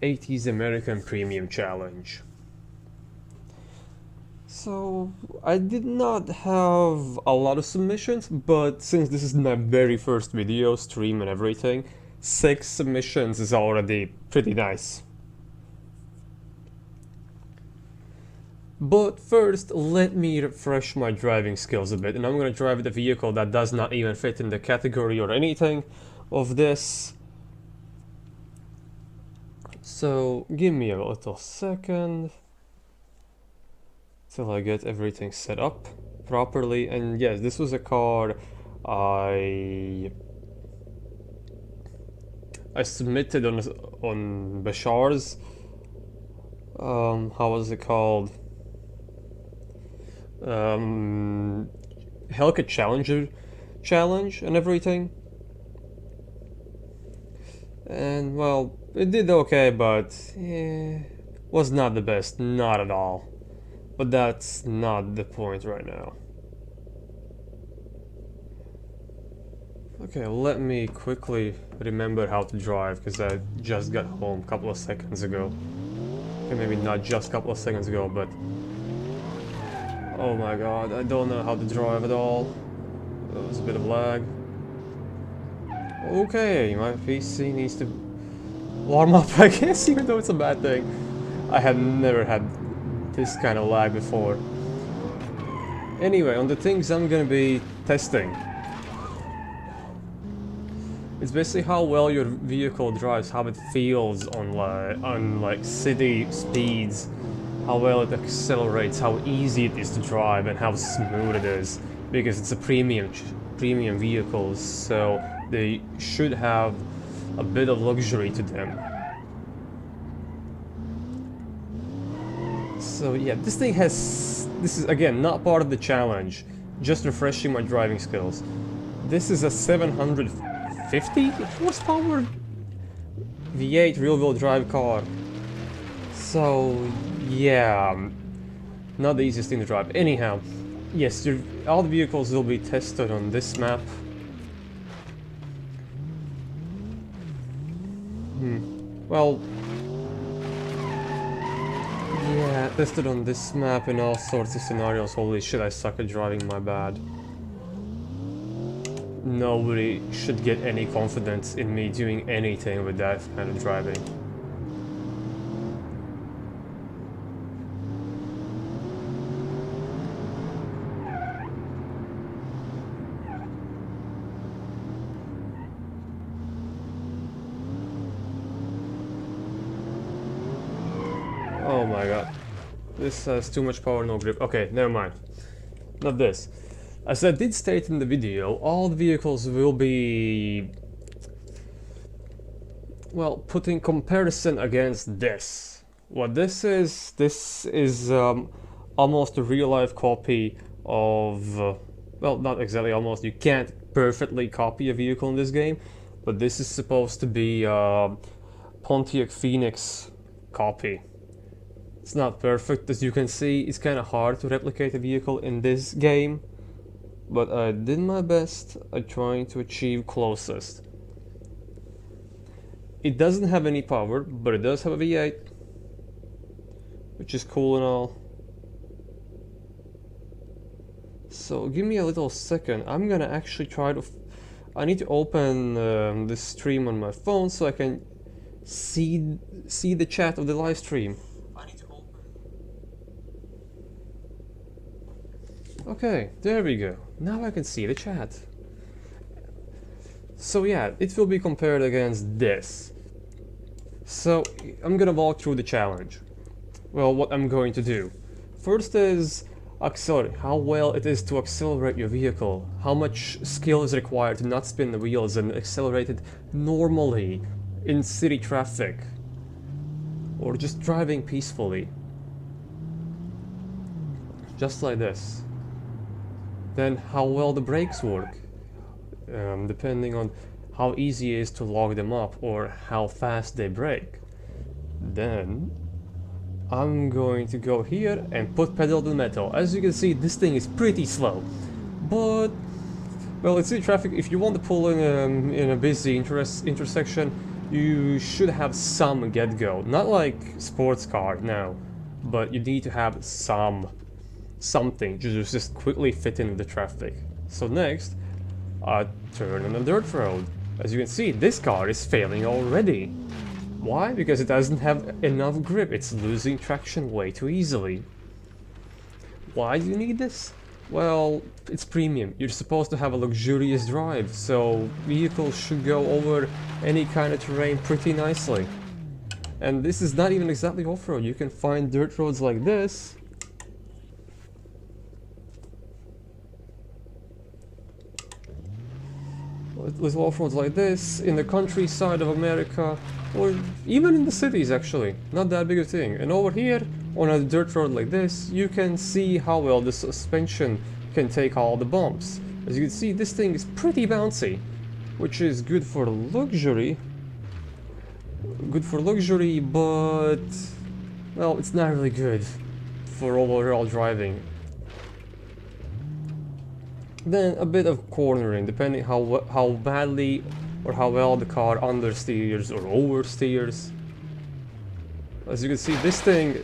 80's American Premium Challenge. So, I did not have a lot of submissions, but since this is my very first video, stream and everything, 6 submissions is already pretty nice. But first, let me refresh my driving skills a bit, and I'm gonna drive the vehicle that does not even fit in the category or anything of this. So, give me a little second till I get everything set up properly. And yes, this was a car I submitted on Bashar's how was it called? Hellcat Challenger challenge and everything. And well, it did okay, but was not the best, not at all. But that's not the point right now. Okay, let me quickly remember how to drive, because I just got home a couple of seconds ago. Okay, maybe not just a couple of seconds ago, but... oh my god, I don't know how to drive at all. There was a bit of lag. Okay, my PC needs to warm up, I guess, even though it's a bad thing. I have never had this kind of lag before. Anyway, on the things I'm gonna be testing. It's basically how well your vehicle drives, how it feels on like city speeds, how well it accelerates, how easy it is to drive, and how smooth it is. Because it's a premium vehicle, so they should have a bit of luxury to them. So yeah, this is again not part of the challenge, just refreshing my driving skills. This is a 750 horsepower V8 rear-wheel drive car. So yeah, not the easiest thing to drive. Anyhow, yes, all the vehicles will be tested on this map. Well, yeah, tested on this map in all sorts of scenarios. Holy shit, I suck at driving, my bad. Nobody should get any confidence in me doing anything with that kind of driving. Oh my god. This has too much power, no grip. Okay, never mind. Not this. As I did state in the video, all the vehicles will be... well, put in comparison against this. What this is almost a real-life copy of... well, not exactly almost, you can't perfectly copy a vehicle in this game, but this is supposed to be a Pontiac Phoenix copy. It's not perfect, as you can see. It's kind of hard to replicate a vehicle in this game, but I did my best at trying to achieve closest. It doesn't have any power, but it does have a V8, which is cool and all. So give me a little second. I'm gonna actually try to... I need to open this stream on my phone so I can see the chat of the live stream. Okay, there we go. Now I can see the chat. So yeah, it will be compared against this. So I'm gonna walk through the challenge. Well, what I'm going to do. First is accelerate. How well it is to accelerate your vehicle. How much skill is required to not spin the wheels and accelerate it normally in city traffic. Or just driving peacefully. Just like this. Then how well the brakes work, depending on how easy it is to lock them up or how fast they brake. Then I'm going to go here and put pedal to the metal. As you can see, this thing is pretty slow, but well, it's in traffic. If you want to pull in a busy intersection, you should have some get-go. Not like sports car, no. But you need to have something to just quickly fit in with the traffic. So next, turn on a dirt road. As you can see, this car is failing already. Why? Because it doesn't have enough grip. It's losing traction way too easily. Why do you need this? Well, it's premium. You're supposed to have a luxurious drive, so vehicles should go over any kind of terrain pretty nicely. And this is not even exactly off-road. You can find dirt roads like this. With off-roads like this in the countryside of America, or even in the cities actually. Not that big a thing. And over here, on a dirt road like this, you can see how well the suspension can take all the bumps. As you can see, this thing is pretty bouncy, which is good for luxury. Good for luxury, but well, it's not really good for overall driving. Then a bit of cornering, depending how badly or how well the car understeers or oversteers. As you can see, this thing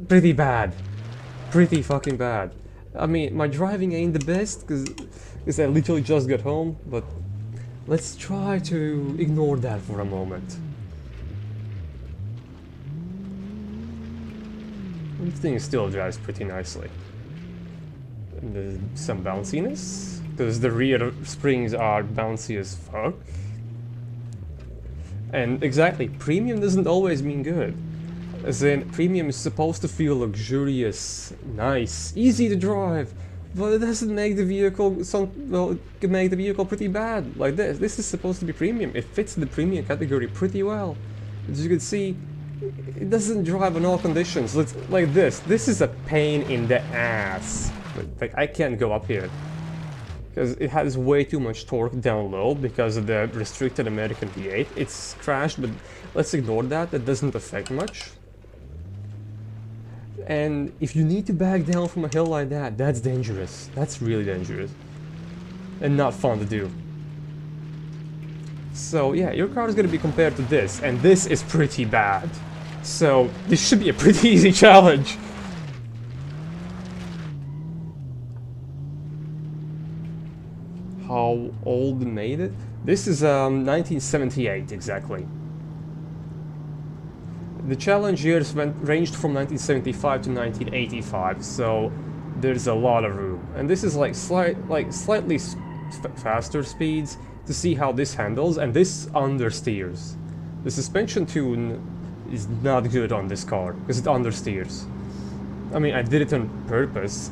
pretty bad, pretty fucking bad. I mean, my driving ain't the best because I literally just got home, but let's try to ignore that for a moment. This thing still drives pretty nicely. And there's some bounciness, because the rear springs are bouncy as fuck. And exactly, premium doesn't always mean good. As in, premium is supposed to feel luxurious, nice, easy to drive, but it doesn't make the vehicle well, it can make the vehicle pretty bad, like this. This is supposed to be premium. It fits the premium category pretty well. As you can see, it doesn't drive in all conditions. Like this. This is a pain in the ass. Like, I can't go up here because it has way too much torque down low because of the restricted American V8. It's crashed, but let's ignore that. That doesn't affect much. And if you need to back down from a hill like that, that's dangerous. That's really dangerous. And not fun to do. So yeah, your car is going to be compared to this, and this is pretty bad. So this should be a pretty easy challenge. How old made it? This is 1978 exactly. The challenge years ranged from 1975 to 1985, so there's a lot of room. And this is like slightly faster speeds to see how this handles, and this understeers. The suspension tune is not good on this car because it understeers. I mean, I did it on purpose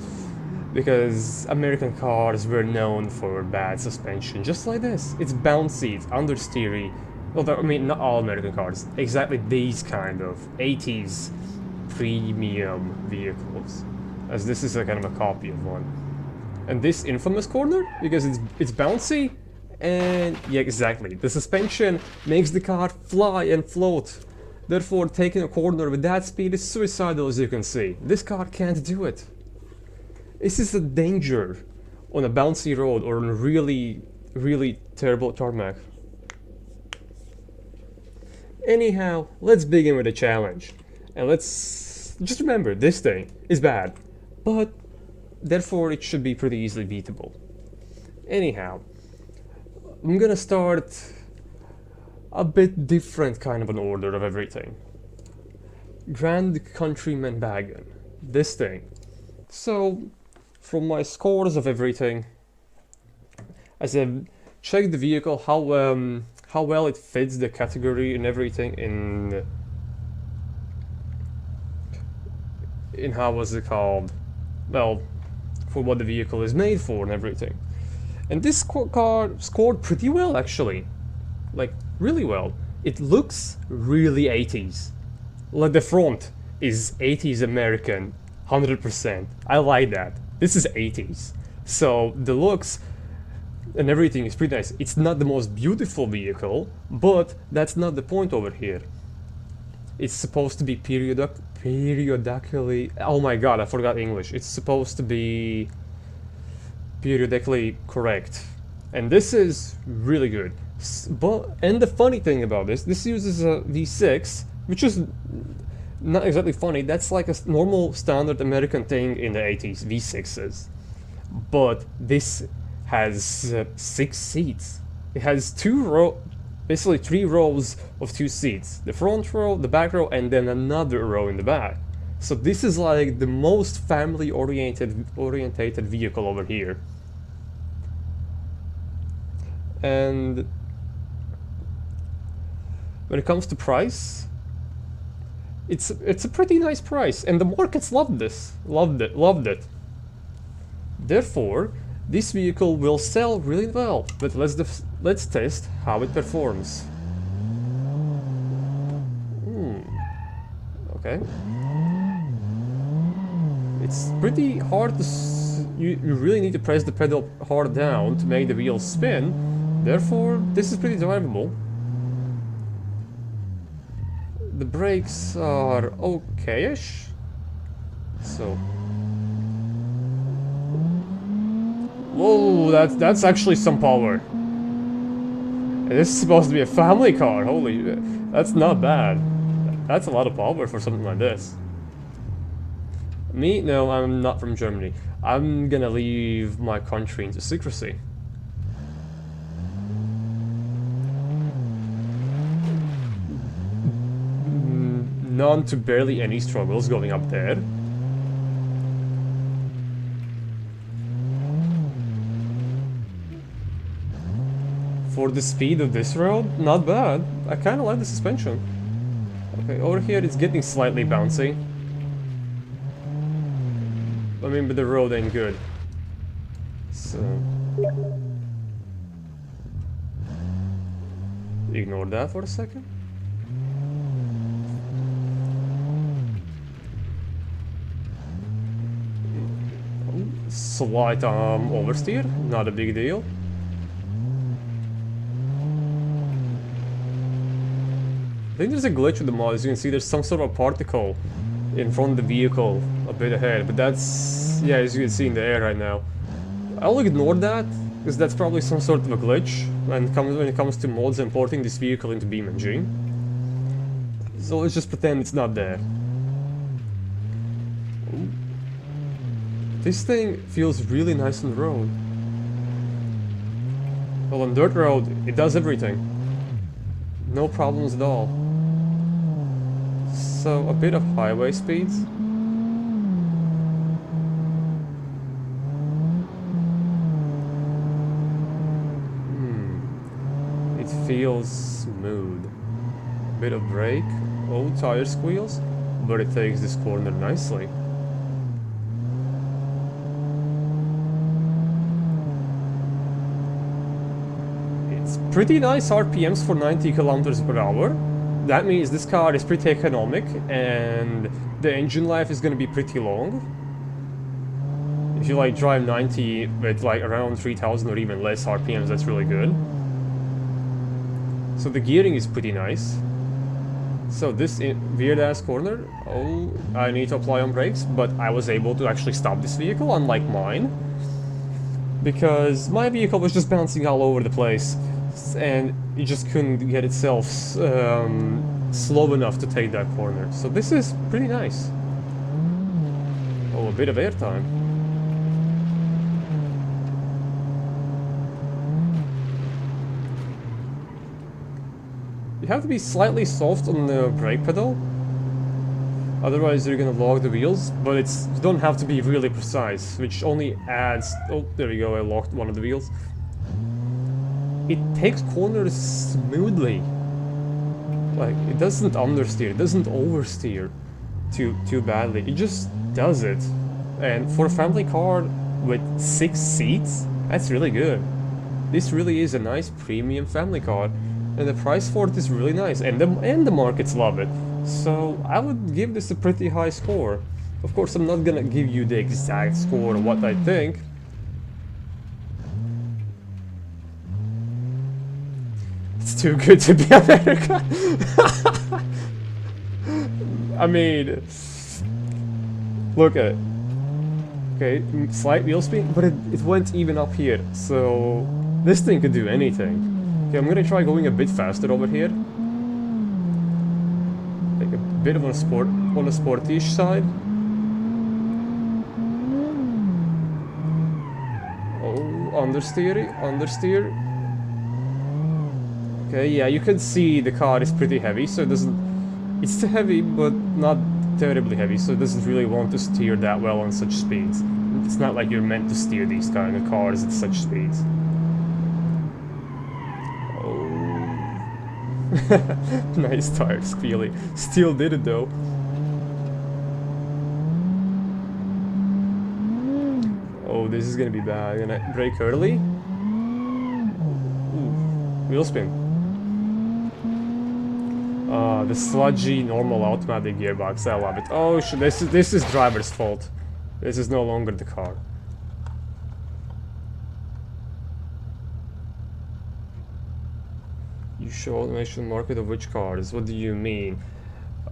because American cars were known for bad suspension, just like this. It's bouncy, it's understeery. Well, I mean, not all American cars, exactly these kind of 80's premium vehicles, as this is a kind of a copy of one. And this infamous corner, because it's bouncy, and yeah, exactly, the suspension makes the car fly and float. Therefore, taking a corner with that speed is suicidal, as you can see. This car can't do it. This is a danger on a bouncy road or on a really, really terrible tarmac. Anyhow, let's begin with the challenge. And let's just remember, this thing is bad, but therefore it should be pretty easily beatable. Anyhow, I'm gonna start a bit different kind of an order of everything. Grand Countryman wagon, this thing. So, from my scores of everything, as I've checked the vehicle, how well it fits the category and everything in how was it called? Well, for what the vehicle is made for and everything. And this car scored pretty well actually. Like, really well. It looks really 80's. Like the front is 80's American, 100%. I like that. This is 80's. So the looks and everything is pretty nice. It's not the most beautiful vehicle, but that's not the point over here. It's supposed to be periodically... Oh my god, I forgot English. It's supposed to be periodically correct. And this is really good. And the funny thing about this uses a V6, which is not exactly funny. That's like a normal standard American thing in the 80s, V6s. But this has 6 seats. It has basically 3 rows of 2 seats. The front row, the back row, and then another row in the back. So this is like the most family-oriented vehicle over here. And when it comes to price, it's a pretty nice price, and the markets loved it. Therefore, this vehicle will sell really well. But let's test how it performs. Okay. It's pretty hard to. You really need to press the pedal hard down to make the wheels spin. Therefore, this is pretty drivable. The brakes are okay-ish. So. Whoa, that's actually some power. And this is supposed to be a family car. Holy, that's not bad. That's a lot of power for something like this. Me? No, I'm not from Germany. I'm gonna leave my country into secrecy. None to barely any struggles going up there. For the speed of this road, not bad. I kinda like the suspension. Okay, over here it's getting slightly bouncy. I mean, but the road ain't good. So... ignore that for a second. Slight oversteer, not a big deal. I think there's a glitch with the mod. As you can see, there's some sort of particle in front of the vehicle a bit ahead, but that's, yeah, as you can see in the air right now. I'll ignore that, because that's probably some sort of a glitch when it comes to mods importing this vehicle into Beam.ng. So let's just pretend it's not there. Ooh. This thing feels really nice on the road. Well, on dirt road, it does everything. No problems at all. So, a bit of highway speeds. It feels smooth. Bit of brake, oh, tire squeals, but it takes this corner nicely. It's pretty nice RPMs for 90 kilometers per hour. That means this car is pretty economic and the engine life is gonna be pretty long. If you like drive 90 with like around 3000 or even less RPMs, that's really good. So the gearing is pretty nice. So this weird ass corner, oh, I need to apply on brakes, but I was able to actually stop this vehicle, unlike mine. Because my vehicle was just bouncing all over the place and it just couldn't get itself slow enough to take that corner. So this is pretty nice. Oh, a bit of airtime. You have to be slightly soft on the brake pedal, otherwise you're gonna log the wheels, but you don't have to be really precise, which only adds... Oh, there we go, I locked one of the wheels. It takes corners smoothly. Like, it doesn't understeer, it doesn't oversteer too badly, it just does it. And for a family car with 6 seats, that's really good. This really is a nice premium family car. And the price for it is really nice, and the markets love it. So I would give this a pretty high score. Of course, I'm not gonna give you the exact score of what I think. It's too good to be America. I mean, look at it. Okay, slight wheel speed, but it went even up here. So this thing could do anything. Okay, I'm gonna try going a bit faster over here. Like a bit of a sportish side. Oh, understeer. Okay, yeah, you can see the car is pretty heavy, so it doesn't... It's too heavy, but not terribly heavy, so it doesn't really want to steer that well on such speeds. It's not like you're meant to steer these kind of cars at such speeds. Oh. Nice tire squealing. Still did it though. Oh, this is gonna be bad. I'm gonna brake early. Ooh, wheel spin. The sludgy normal automatic gearbox. I love it. Oh shit! This is driver's fault. This is no longer the car. You show automation market of which cars? What do you mean?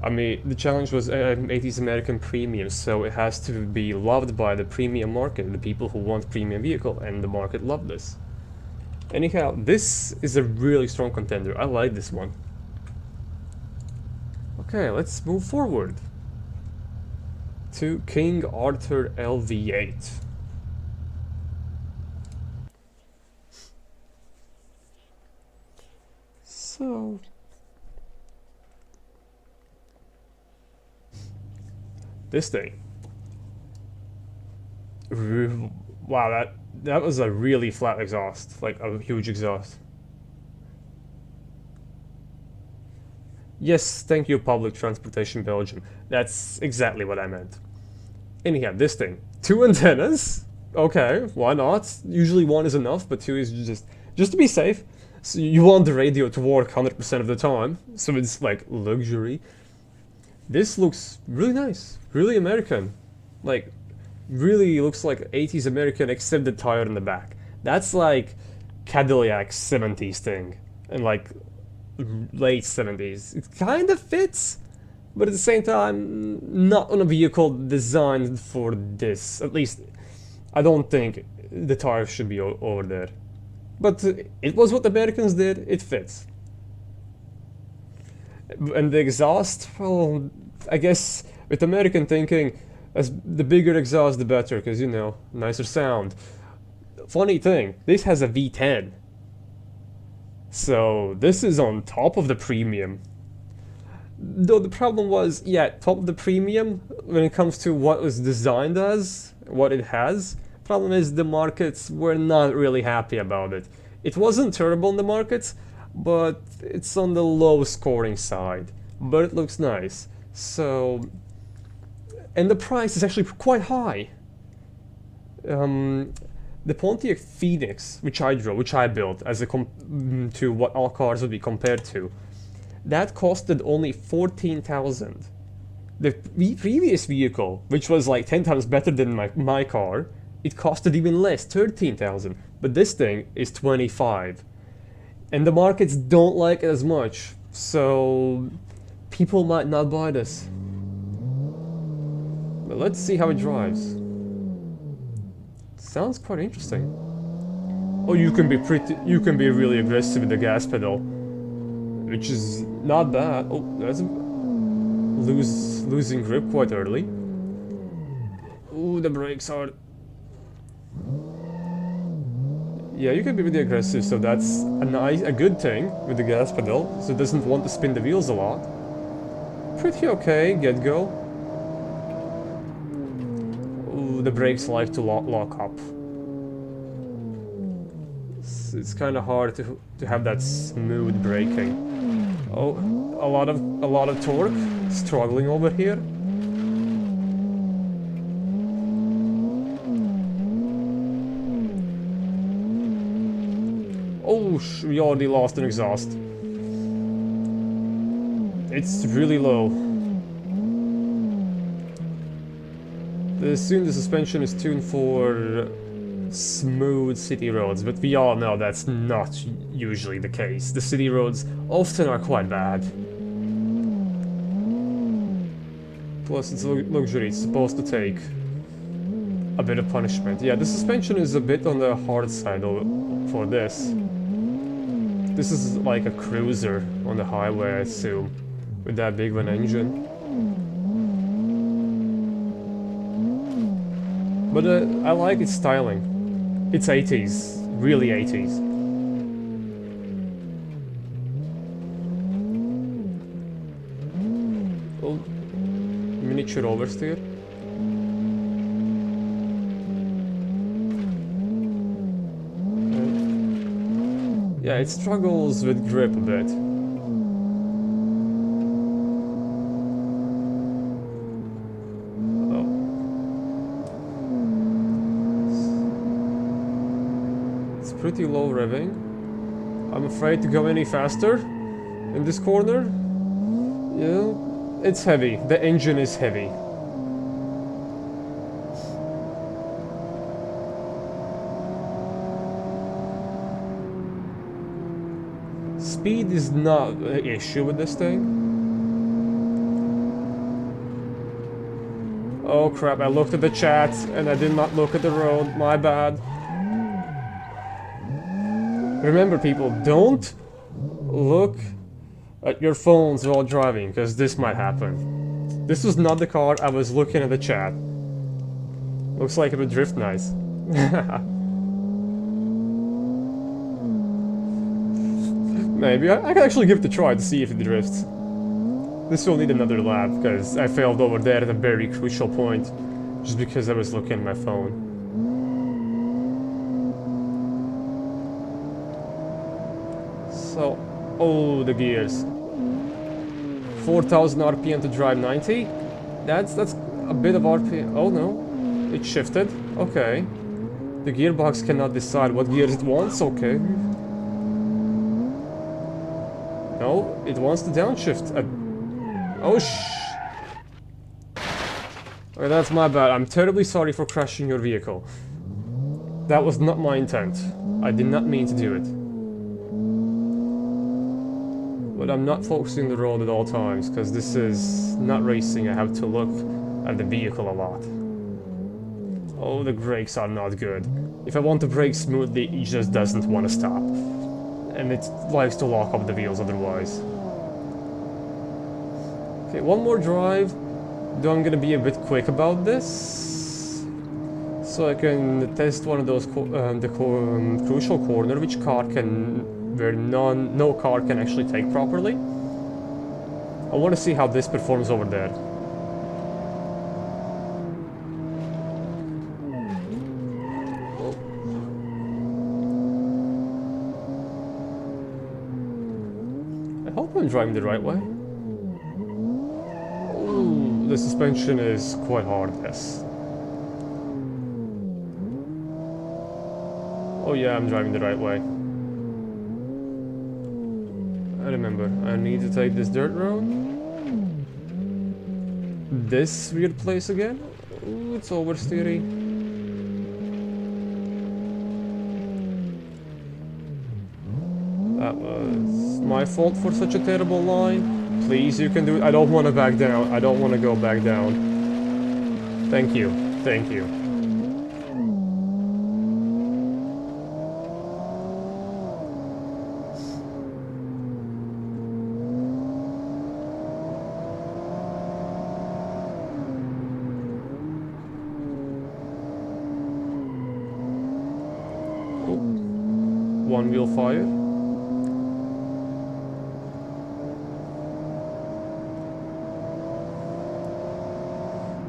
I mean, the challenge was 80's American premium, so it has to be loved by the premium market, the people who want premium vehicle, and the market loved this. Anyhow, this is a really strong contender. I like this one. Okay, let's move forward to King Arthur LV8. So this thing. Wow, that was a really flat exhaust, like a huge exhaust. Yes, thank you, Public Transportation Belgium. That's exactly what I meant. Anyhow, this thing. 2 antennas? Okay, why not? Usually 1 is enough, but 2 is just to be safe. So you want the radio to work 100% of the time, so it's like luxury. This looks really nice, really American. Like, really looks like 80's American except the tire in the back. That's like Cadillac 70's thing, and like late 70's. It kind of fits, but at the same time, not on a vehicle designed for this. At least, I don't think the tire should be over there. But it was what Americans did, it fits. And the exhaust, well, I guess with American thinking, as the bigger exhaust the better, because you know, nicer sound. Funny thing, this has a V10. So this is on top of the premium. Though the problem was, yeah, top of the premium when it comes to what was designed as, what it has. Problem is the markets were not really happy about it. It wasn't terrible in the markets, but it's on the low scoring side. But it looks nice. So, and the price is actually quite high. The Pontiac Phoenix, which I built as a to what all cars would be compared to, that costed only 14,000. The previous vehicle, which was like 10 times better than my car, it costed even less, 13,000. But this thing is 25, and the markets don't like it as much, so people might not buy this. But let's see how it drives. Sounds quite interesting. Oh, you can be really aggressive with the gas pedal, which is not bad. Oh, that's losing grip quite early. Ooh, the brakes are... Yeah, you can be really aggressive, so that's a good thing with the gas pedal, so it doesn't want to spin the wheels a lot. Pretty okay, get-go. Ooh, the brakes like to lock up. It's kind of hard to have that smooth braking. Oh, a lot of torque, struggling over here. Oh, we already lost an exhaust. It's really low. Soon the suspension is tuned for smooth city roads, but we all know that's not usually the case. The city roads often are quite bad. Plus, it's luxury, it's supposed to take a bit of punishment. Yeah, the suspension is a bit on the hard side for this. This is like a cruiser on the highway, I assume, with that big of an engine. But I like its styling. It's 80s, really 80s. Oh, miniature oversteer. Yeah, it struggles with grip a bit. Oh. It's pretty low revving. I'm afraid to go any faster in this corner. Yeah, it's heavy. The engine is heavy. Speed is not an issue with this thing. Oh crap, I looked at the chat and I did not look at the road, my bad. Remember people, don't look at your phones while driving, because this might happen. This was not the car, I was looking at the chat. Looks like it would drift nice. Maybe. I can actually give it a try to see if it drifts. This will need another lap, because I failed over there at a very crucial point, just because I was looking at my phone. So, oh, the gears. 4,000 RPM to drive 90? That's a bit of RPM. Oh no, it shifted. Okay. The gearbox cannot decide what gears it wants, okay. No, it wants to downshift. Oh okay, that's my bad. I'm terribly sorry for crashing your vehicle. That was not my intent. I did not mean to do it. But I'm not focusing the road at all times, because this is not racing. I have to look at the vehicle a lot. Oh, the brakes are not good. If I want to brake smoothly, it just doesn't want to stop. And it likes to lock up the wheels otherwise. Okay, one more drive. Though I'm gonna be a bit quick about this, so I can test one of those crucial corner, which car can, where no car can actually take properly. I want to see how this performs over there. I hope I'm driving the right way. Ooh, the suspension is quite hard, yes. Oh yeah, I'm driving the right way. I remember, I need to take this dirt road. This weird place again? Ooh, it's oversteering. That was my fault for such a terrible line. Please, you can do it. I don't want to back down. I don't want to go back down. Thank you. Thank you. Oh. One wheel fire.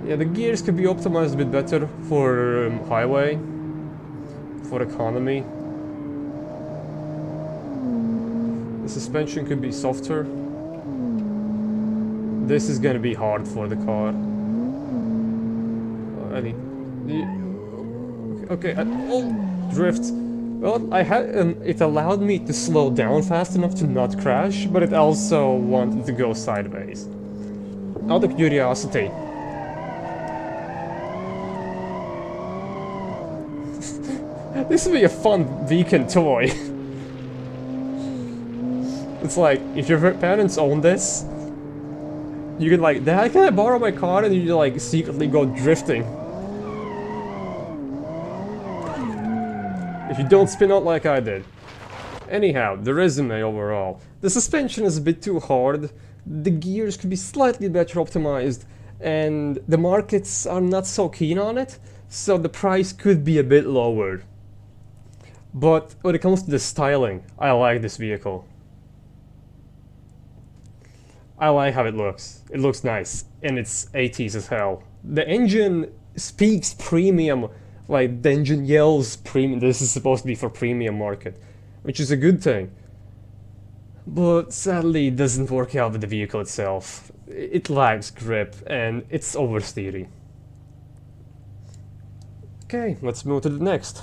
Yeah, the gears could be optimized a bit better for highway, for economy. The suspension could be softer. This is gonna be hard for the car. Okay, oh, drift. Well, I had it allowed me to slow down fast enough to not crash, but it also wanted to go sideways. Out of curiosity. This would be a fun weekend toy. It's like, if your parents own this, you could like, Dad, can I borrow my car? And you like secretly go drifting. If you don't spin out like I did. Anyhow, the resume overall. The suspension is a bit too hard, the gears could be slightly better optimized, and the markets are not so keen on it, so the price could be a bit lower. But when it comes to the styling, I like this vehicle. I like how it looks. It looks nice, and it's 80s as hell. The engine speaks premium, like the engine yells premium. This is supposed to be for premium market, which is a good thing. But sadly it doesn't work out with the vehicle itself. It lacks grip and it's oversteery. Okay, let's move to the next.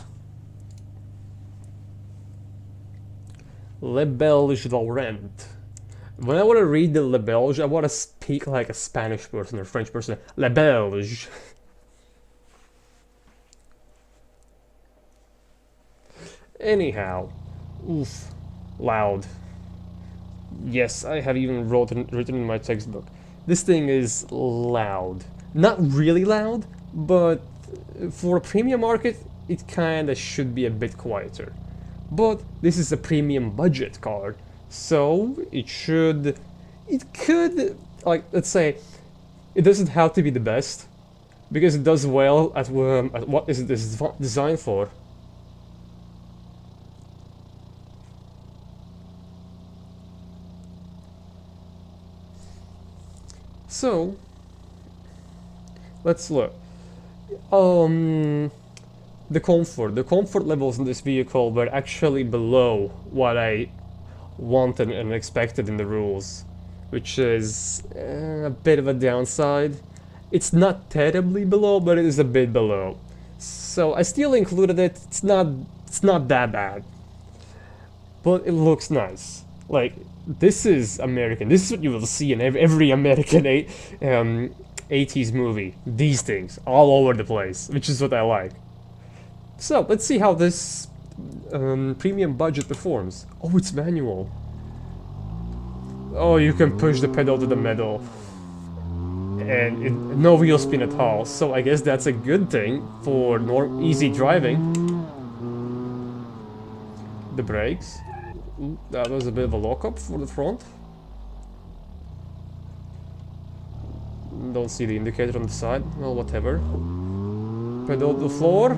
Le Belge Laurent. When I want to read the Le Belge, I want to speak like a Spanish person or French person. Le Belge. Anyhow, oof, loud. Yes, I have even written in my textbook. This thing is loud. Not really loud, but for a premium market, it kinda should be a bit quieter. But this is a premium budget card, so it could, like, let's say, it doesn't have to be the best, because it does well at what is it designed for. So, let's look. The comfort levels in this vehicle were actually below what I wanted and expected in the rules, which is a bit of a downside. It's not terribly below, but it is a bit below. So I still included it. It's not that bad, but it looks nice. Like, this is American. This is what you will see in every American 80s movie. These things all over the place, which is what I like. So let's see how this premium budget performs. Oh, it's manual. Oh, you can push the pedal to the metal, and no wheel spin at all. So I guess that's a good thing for easy driving. The brakes. Ooh, that was a bit of a lockup for the front. Don't see the indicator on the side. Well, whatever. Pedal to the floor.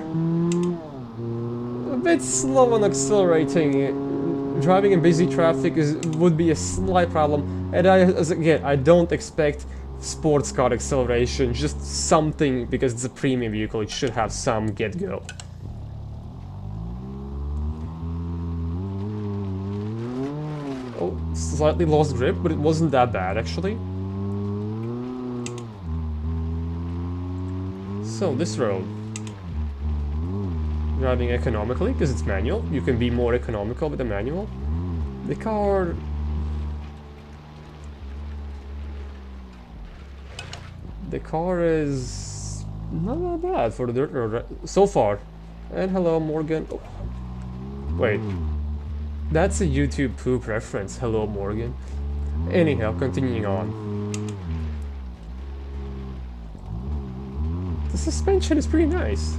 A bit slow on accelerating. Driving in busy traffic would be a slight problem. And again, I don't expect sports car acceleration. Just something, because it's a premium vehicle. It should have some get-go. Oh, slightly lost grip, but it wasn't that bad actually. So this road, driving economically because it's manual. You can be more economical with the manual. The car, is not that bad for the dirt road so far. And hello, Morgan. Oh. Wait. That's a YouTube poop reference, hello Morgan. Anyhow, continuing on. The suspension is pretty nice.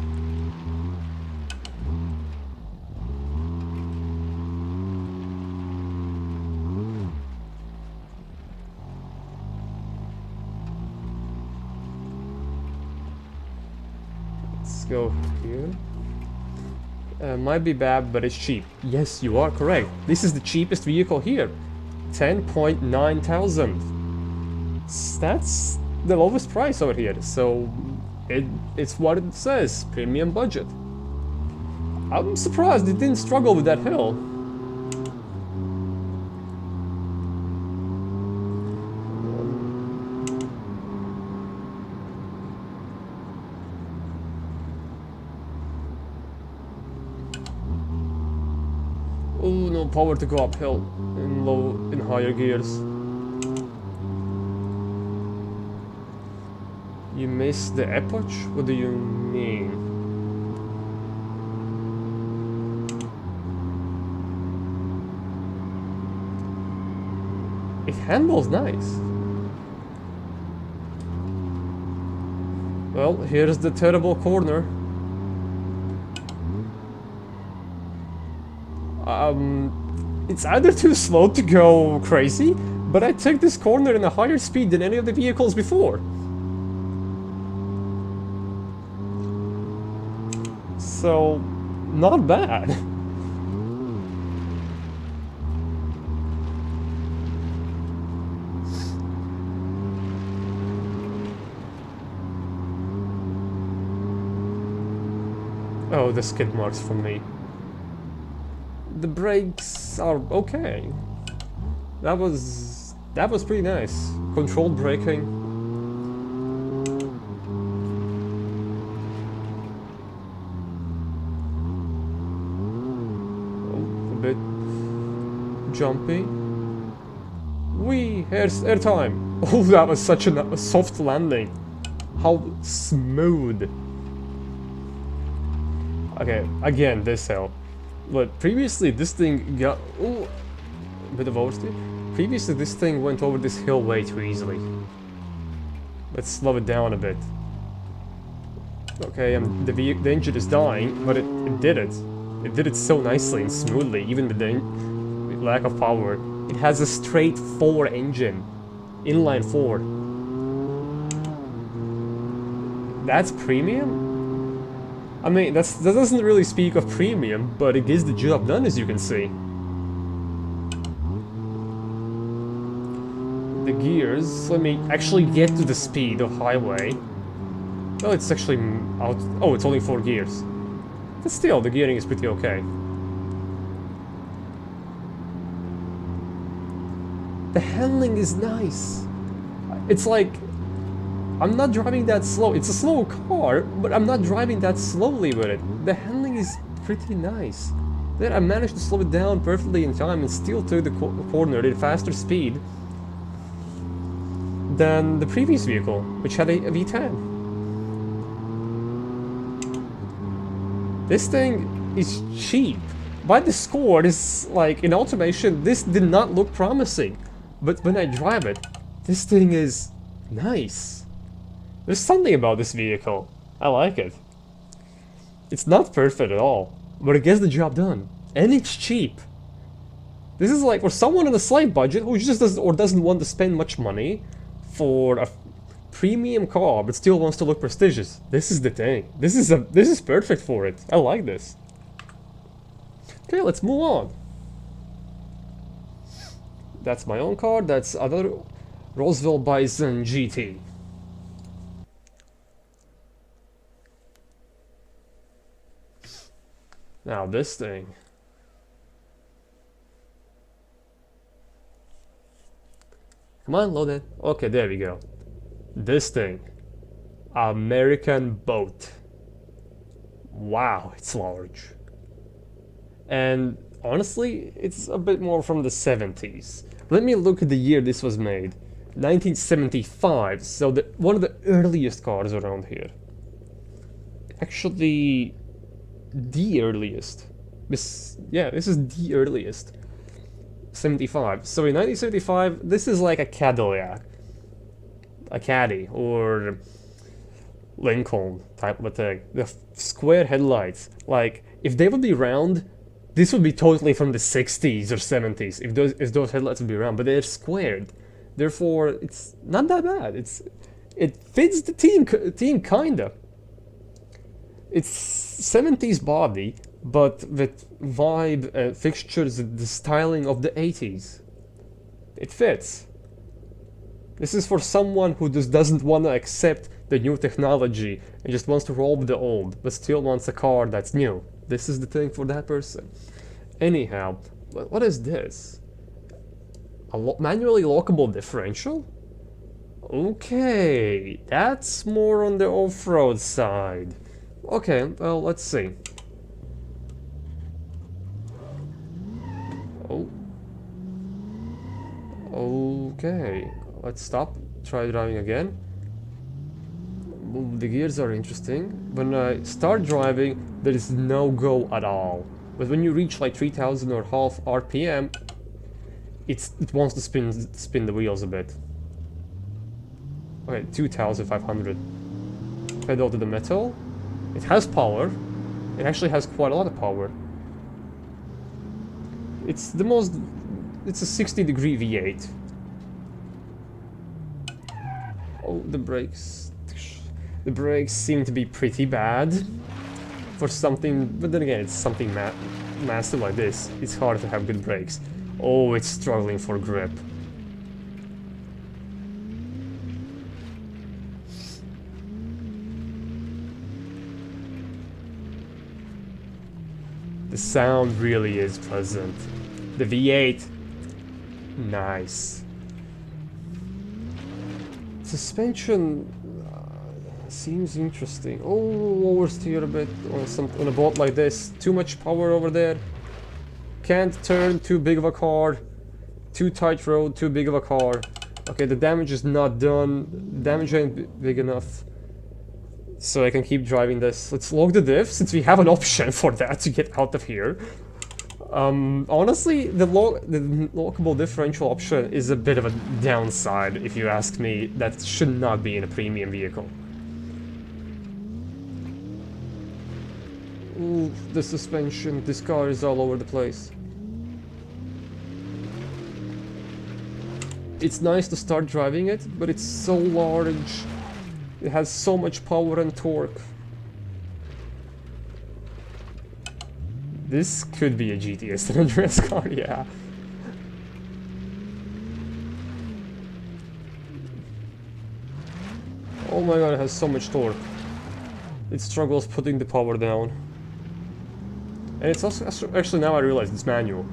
Let's go here. Might be bad, but it's cheap. Yes, you are correct. This is the cheapest vehicle here. 10.9 thousand. That's the lowest price over here. So it's what it says, premium budget. I'm surprised it didn't struggle with that hill. Oh, no power to go uphill in higher gears. You missed the epoch? What do you mean? It handles nice. Well, here's the terrible corner. It's either too slow to go crazy, but I took this corner in a higher speed than any of the vehicles before. So, not bad. Oh, the skid marks from me. The brakes are okay. That was pretty nice. Controlled braking. Oh, a bit jumpy. Whee! Air time. Oh, that was such a soft landing. How smooth. Okay, again, this hill. But previously this thing got... Ooh, a bit of oversteer. Previously this thing went over this hill way too easily. Let's slow it down a bit. Okay, the engine is dying, but it did it. It did it so nicely and smoothly, even with the lack of power. It has a straight 4 engine. Inline 4. That's premium? I mean, that doesn't really speak of premium, but it gets the job done, as you can see. The gears, let me actually get to the speed of highway. Well, it's actually out. Oh, it's only 4 gears. But still, the gearing is pretty okay. The handling is nice. It's like, I'm not driving that slow. It's a slow car, but I'm not driving that slowly with it. The handling is pretty nice. Then I managed to slow it down perfectly in time and still took the corner at a faster speed than the previous vehicle, which had a V10. This thing is cheap. By the score, this, like, in automation, this did not look promising. But when I drive it, this thing is nice. There's something about this vehicle. I like it. It's not perfect at all, but it gets the job done. And it's cheap. This is like for someone on a slight budget who just doesn't want to spend much money for a premium car, but still wants to look prestigious. This is the thing. This is perfect for it. I like this. Okay, let's move on. That's my own car. That's another Roswell Bison GT. Now this thing. Come on, load it. Okay, there we go. This thing. American boat. Wow, it's large. And honestly, it's a bit more from the 70s. Let me look at the year this was made. 1975, so one of the earliest cars around here. Actually, the earliest. This is the earliest. 75. So in 1975, this is like a Cadillac. A Caddy, or Lincoln type of a thing. The square headlights. Like, if they would be round, this would be totally from the 60s or 70s, if those headlights would be round, but they're squared. Therefore, it's not that bad. It fits the theme kinda. It's 70s body, but with vibe, fixtures, the styling of the 80s. It fits. This is for someone who just doesn't want to accept the new technology and just wants to roll with the old, but still wants a car that's new. This is the thing for that person. Anyhow, what is this? A manually lockable differential? Okay, that's more on the off-road side. Okay, well, let's see. Oh. Okay, let's stop. Try driving again. The gears are interesting. When I start driving, there is no go at all. But when you reach like 3000 or half RPM, it wants to spin the wheels a bit. Okay, 2500. Pedal to the metal. It has power. It actually has quite a lot of power. It's the most... It's a 60-degree V8. Oh, the brakes... The brakes seem to be pretty bad for something... But then again, it's something massive like this. It's hard to have good brakes. Oh, it's struggling for grip. The sound really is pleasant. The V8, nice. Suspension seems interesting. Oh, oversteer a bit on a boat like this. Too much power over there. Can't turn, too big of a car. Too tight road, too big of a car. Okay, the damage is not done. Damage ain't big enough. So I can keep driving this. Let's log the diff, since we have an option for that to get out of here. Honestly, the lockable differential option is a bit of a downside, if you ask me. That should not be in a premium vehicle. Ooh, the suspension. This car is all over the place. It's nice to start driving it, but it's so large. It has so much power and torque. This could be a GTX San Andreas car, yeah. Oh my god, it has so much torque. It struggles putting the power down. And it's also, actually now I realize it's manual.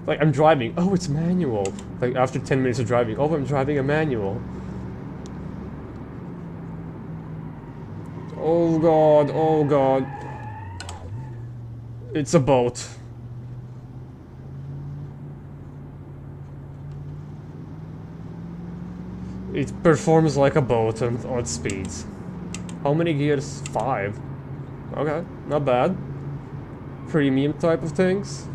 Like, I'm driving, oh, it's manual. Like, after 10 minutes of driving, oh, I'm driving a manual. Oh god, oh god. It's a boat. It performs like a boat on odd speeds. How many gears? 5. Okay, not bad. Premium type of things.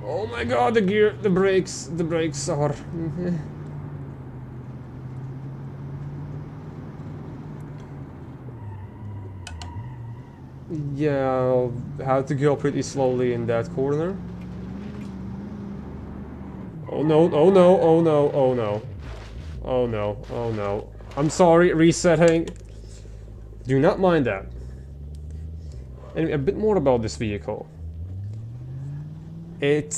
Oh my god, the brakes are... Yeah, I'll have to go pretty slowly in that corner. Oh no, oh no, oh no, oh no. Oh no, oh no. I'm sorry, resetting. Do not mind that. Anyway, a bit more about this vehicle. It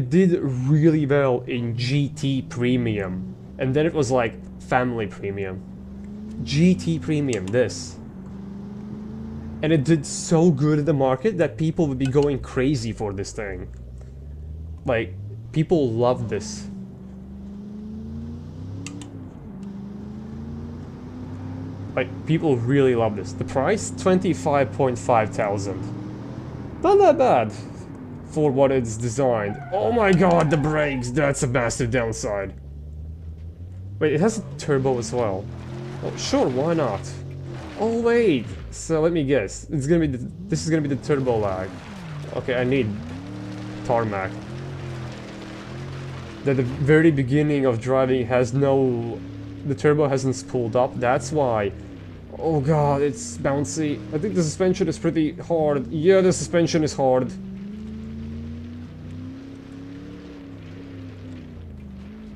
did really well in GT Premium. And then it was like Family Premium. GT Premium, this. And it did so good in the market that people would be going crazy for this thing. Like, people love this. Like, people really love this. The price? 25.5 thousand. Not that bad for what it's designed. Oh my god, the brakes! That's a massive downside. Wait, it has a turbo as well. Oh, sure, why not? Oh wait, so let me guess. It's gonna be this is gonna be the turbo lag. Okay, I need tarmac. At the very beginning of driving has no... The turbo hasn't spooled up, that's why. Oh god, it's bouncy. I think the suspension is pretty hard. Yeah, the suspension is hard.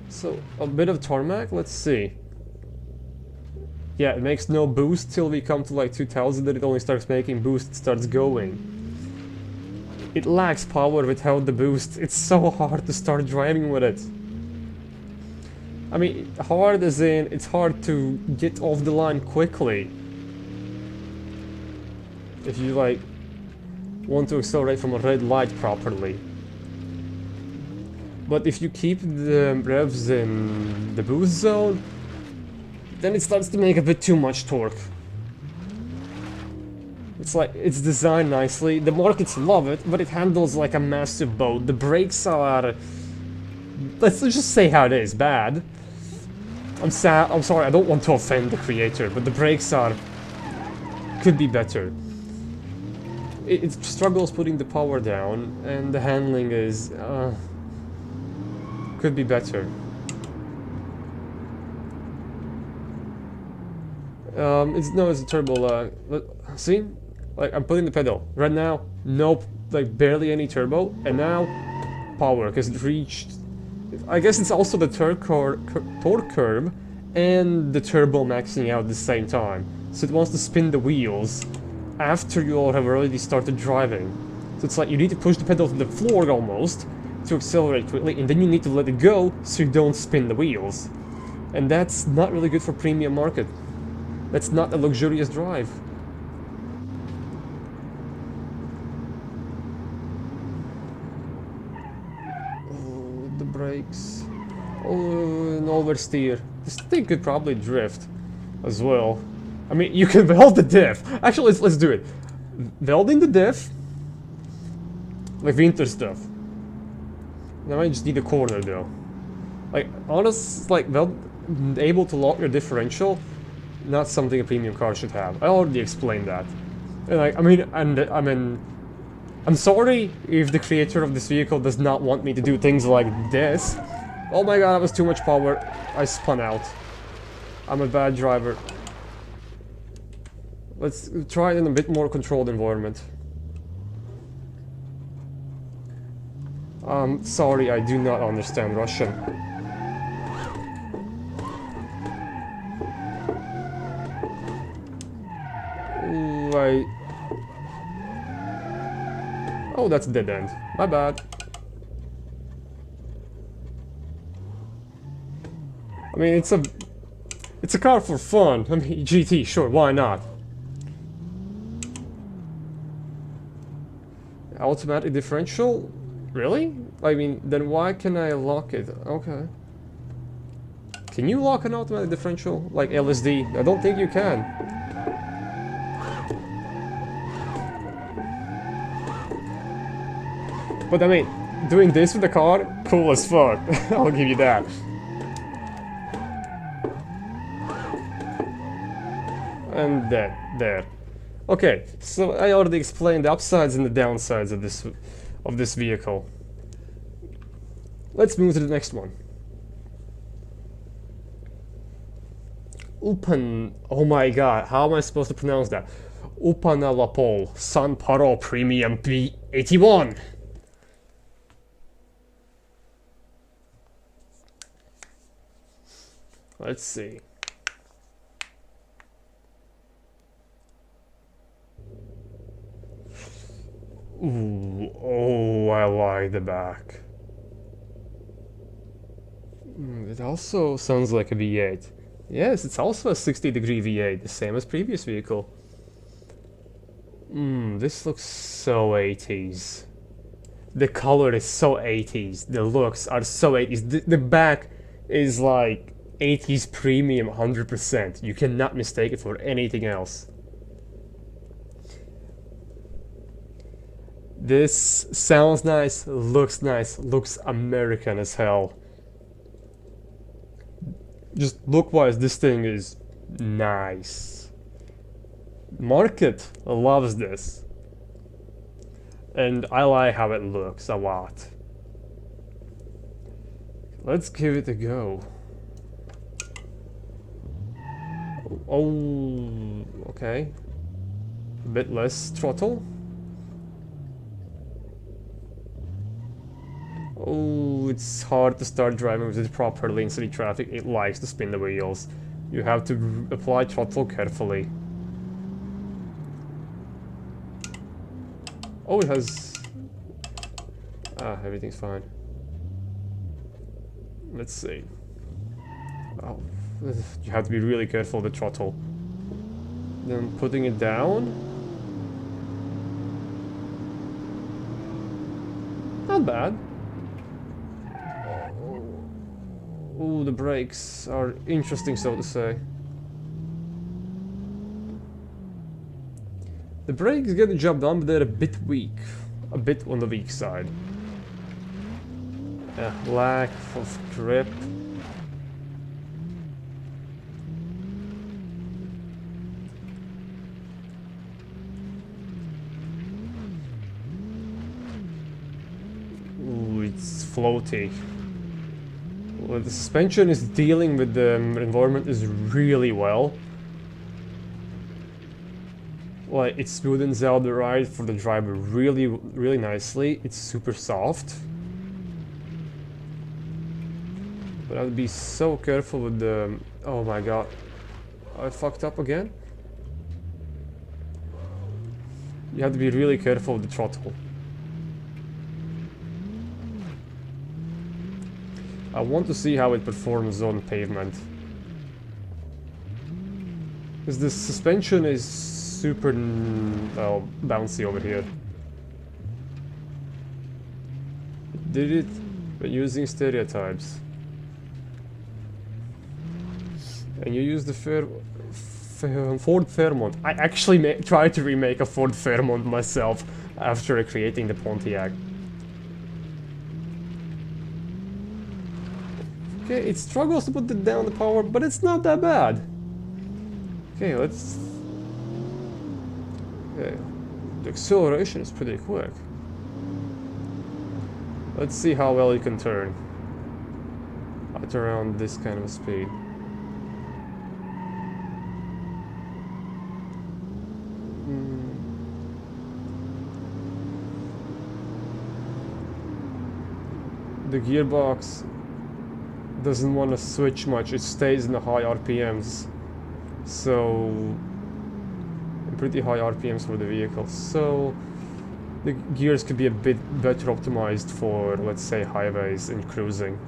So, a bit of tarmac, let's see. Yeah, it makes no boost till we come to like 2000, then it only starts making boost, it starts going. It lacks power without the boost. It's so hard to start driving with it. I mean, hard as in, it's hard to get off the line quickly. If you like, want to accelerate from a red light properly. But if you keep the revs in the boost zone, then it starts to make a bit too much torque. It's like, it's designed nicely, the markets love it, but it handles like a massive boat. The brakes are... Let's just say how it is, bad. I'm sorry, I don't want to offend the creator, but the brakes are... could be better. It struggles putting the power down, and the handling is... could be better. It's a turbo lag. See? Like, I'm putting the pedal. Right now, no, like, barely any turbo. And now, power, because it reached... I guess it's also the torque curve and the turbo maxing out at the same time. So it wants to spin the wheels after you all have already started driving. So it's like you need to push the pedal to the floor almost to accelerate quickly, and then you need to let it go so you don't spin the wheels. And that's not really good for premium market. That's not a luxurious drive. Oh, the brakes. Oh, an oversteer. This thing could probably drift as well. I mean, you can weld the diff. Actually, let's do it. Welding the diff. Like winter stuff. Now I just need a corner though. Like, honest, like, able to lock your differential, not something a premium car should have. I already explained that. And like, I'm sorry if the creator of this vehicle does not want me to do things like this. Oh my god, that was too much power. I spun out. I'm a bad driver. Let's try it in a bit more controlled environment. Sorry, I do not understand Russian. Ooh, oh, that's a dead end. My bad. I mean, it's a car for fun. I mean, GT, sure, why not? Automatic differential? Really? I mean, then why can I lock it? Okay. Can you lock an automatic differential? Like LSD? I don't think you can. But I mean, doing this with the car, cool as fuck. I'll give you that. And there. Okay, so I already explained the upsides and the downsides of this vehicle. Let's move to the next one. Oh my god, how am I supposed to pronounce that? Upanalapol San Paro Premium B81. Let's see. Ooh, oh, I like the back. It also sounds like a V8. Yes, it's also a 60-degree V8, the same as previous vehicle. This looks so 80s. The color is so 80s. The looks are so 80s. The back is like 80s premium 100%. You cannot mistake it for anything else. This sounds nice, looks American as hell. Just look-wise, this thing is nice. Market loves this. And I like how it looks a lot. Let's give it a go. Oh, okay. A bit less throttle. Oh, it's hard to start driving with it properly in city traffic. It likes to spin the wheels. You have to apply throttle carefully. Oh, it has... everything's fine. Let's see. Oh, you have to be really careful with the throttle. Then putting it down. Not bad. Oh, the brakes are interesting, so to say. The brakes get the job done, but they're a bit weak. A bit on the weak side. Lack of grip. Ooh, it's floaty. Well, the suspension is dealing with the environment is really well. Like, it smoothens out the ride for the driver really, really nicely. It's super soft. But I'd be so careful with the... Oh my god. I fucked up again? You have to be really careful with the throttle. I want to see how it performs on pavement. Because the suspension is super bouncy over here. It did it by using stereotypes. And you use the Ford Fairmont. I actually tried to remake a Ford Fairmont myself after creating the Pontiac. Okay, it struggles to put down the power, but it's not that bad. Okay, let's... Okay, the acceleration is pretty quick. Let's see how well it can turn at around this kind of speed. The gearbox doesn't want to switch much, it stays in the high RPMs. So, pretty high RPMs for the vehicle. So, the gears could be a bit better optimized for, let's say, highways and cruising.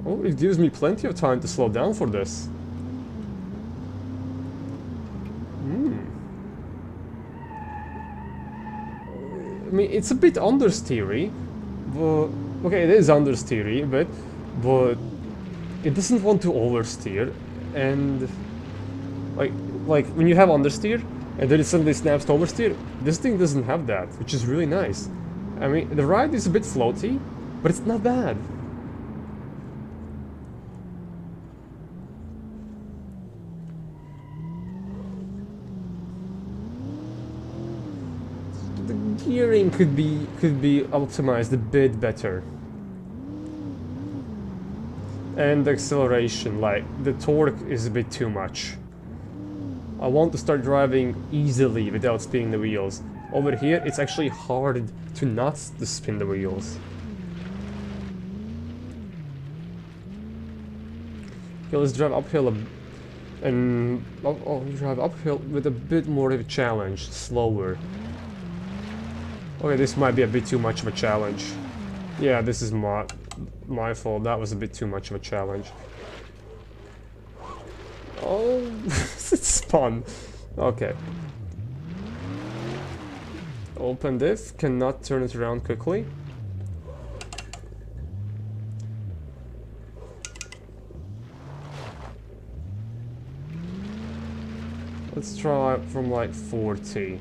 Oh, it gives me plenty of time to slow down for this. I mean, it's a bit understeery, but okay, it is understeery, but it doesn't want to oversteer, and like when you have understeer and then it suddenly snaps to oversteer, this thing doesn't have that, which is really nice. I mean, the ride is a bit floaty, but it's not bad. Gearing could be optimized a bit better, and the acceleration, like the torque is a bit too much. I want to start driving easily without spinning the wheels. Over here it's actually hard to not spin the wheels. Okay, let's drive uphill and I'll drive uphill with a bit more of a challenge, slower. Okay, this might be a bit too much of a challenge. Yeah, this is my fault. That was a bit too much of a challenge. Oh, it spun. Okay. Open diff, cannot turn it around quickly. Let's try from like 40.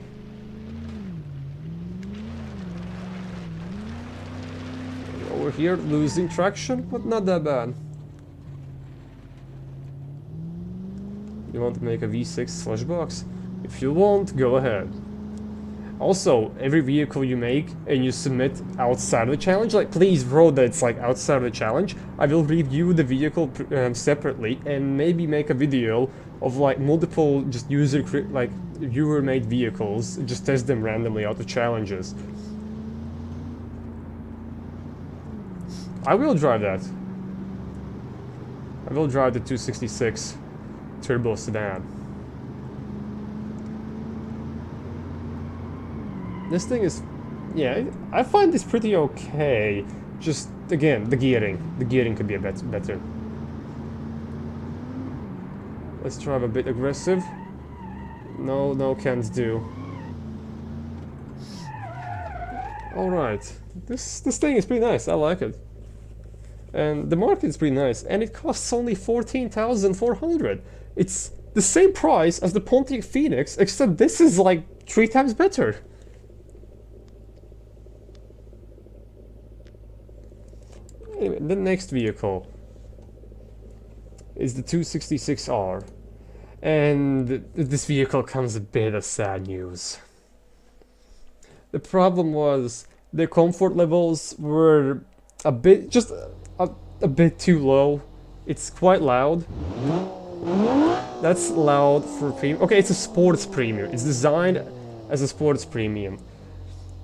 Over here, losing traction, but not that bad. You want to make a V6 slush box? If you want, go ahead. Also, every vehicle you make and you submit outside of the challenge, like please wrote that it's like outside of the challenge, I will review the vehicle separately and maybe make a video of like multiple just viewer made vehicles, just test them randomly out of challenges. I will drive that. I will drive the 266 turbo sedan. This thing is, yeah, I find this pretty okay. Just again, the gearing could be a bit better. Let's drive a bit aggressive. No, can't do. All right, this thing is pretty nice. I like it. And the market is pretty nice, and it costs only 14,400. It's the same price as the Pontiac Phoenix, except this is like 3 times better. Anyway, the next vehicle is the 266R, and this vehicle comes a bit of sad news. The problem was the comfort levels were a bit, just a bit too low. It's quite loud. That's loud for premium. Okay, it's a sports premium. It's designed as a sports premium.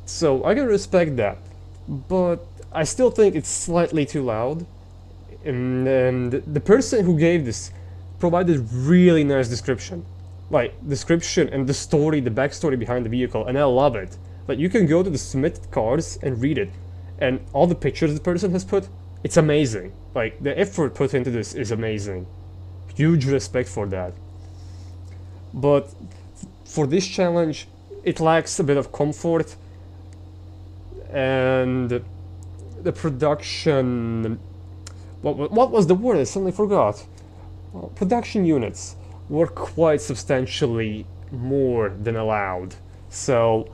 So I can respect that. But I still think it's slightly too loud. And the person who gave this provided really nice description. Like, description and the story, the backstory behind the vehicle, and I love it. Like, you can go to the submitted cards and read it. And all the pictures the person has put, it's amazing. Like, the effort put into this is amazing. Huge respect for that. But for this challenge, it lacks a bit of comfort, and the production... What was the word? I suddenly forgot. Well, production units were quite substantially more than allowed. So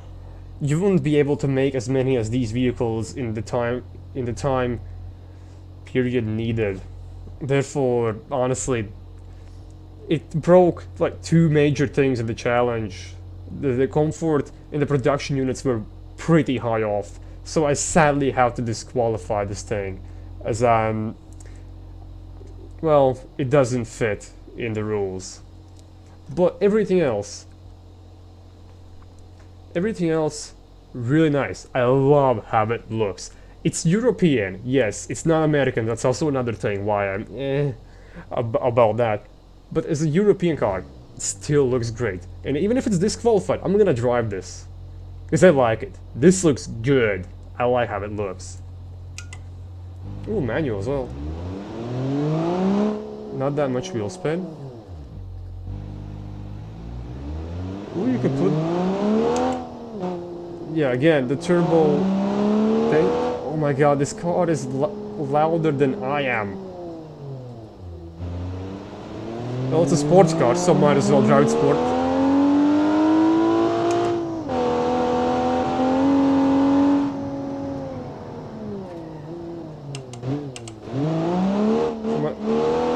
you wouldn't be able to make as many as these vehicles in the time period needed. Therefore, honestly, it broke like two major things in the challenge. The comfort and the production units were pretty high off. So I sadly have to disqualify this thing, as well, it doesn't fit in the rules. But everything else, really nice. I love how it looks. It's European, yes, it's not American. That's also another thing why I'm about that. But as a European car, it still looks great. And even if it's disqualified, I'm gonna drive this, because I like it. This looks good. I like how it looks. Ooh, manual as well. Not that much wheel spin. Ooh, you could put... Yeah, again, the turbo thing. Oh my god, this car is louder than I am. Well, it's a sports car, so might as well drive it sport.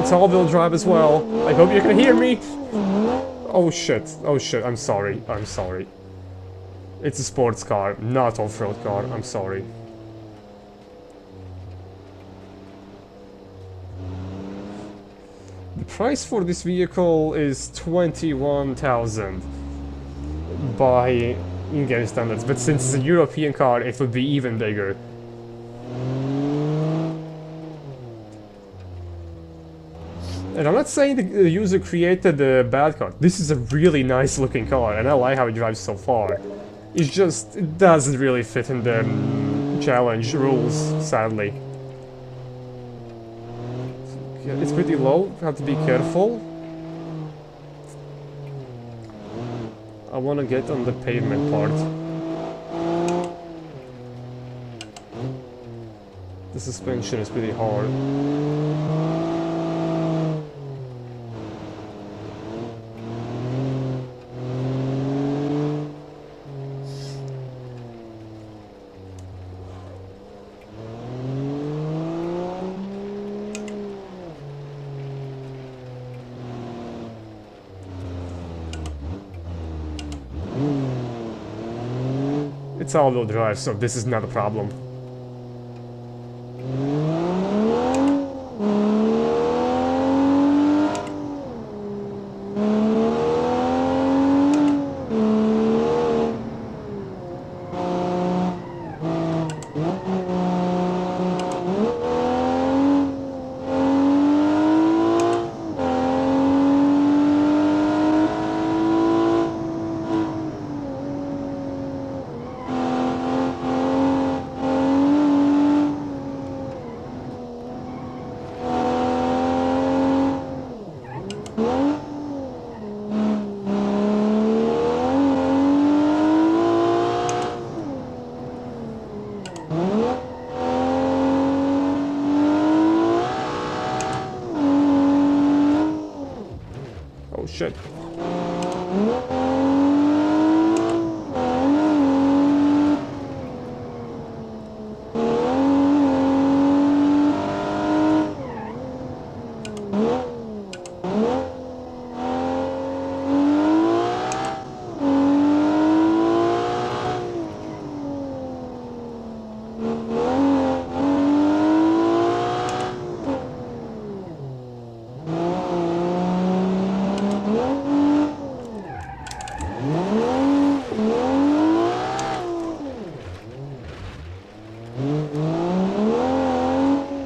It's all-wheel drive as well. I hope you can hear me. Oh shit, I'm sorry. It's a sports car, not off-road car, I'm sorry. The price for this vehicle is 21,000 by in-game standards, but since it's a European car, it would be even bigger. And I'm not saying the user created a bad car. This is a really nice looking car, and I like how it drives so far. It's just, it doesn't really fit in the challenge rules, sadly. It's pretty low, you have to be careful. I want to get on the pavement part. The suspension is pretty hard. It's all-wheel drive, so this is not a problem. Oh shit.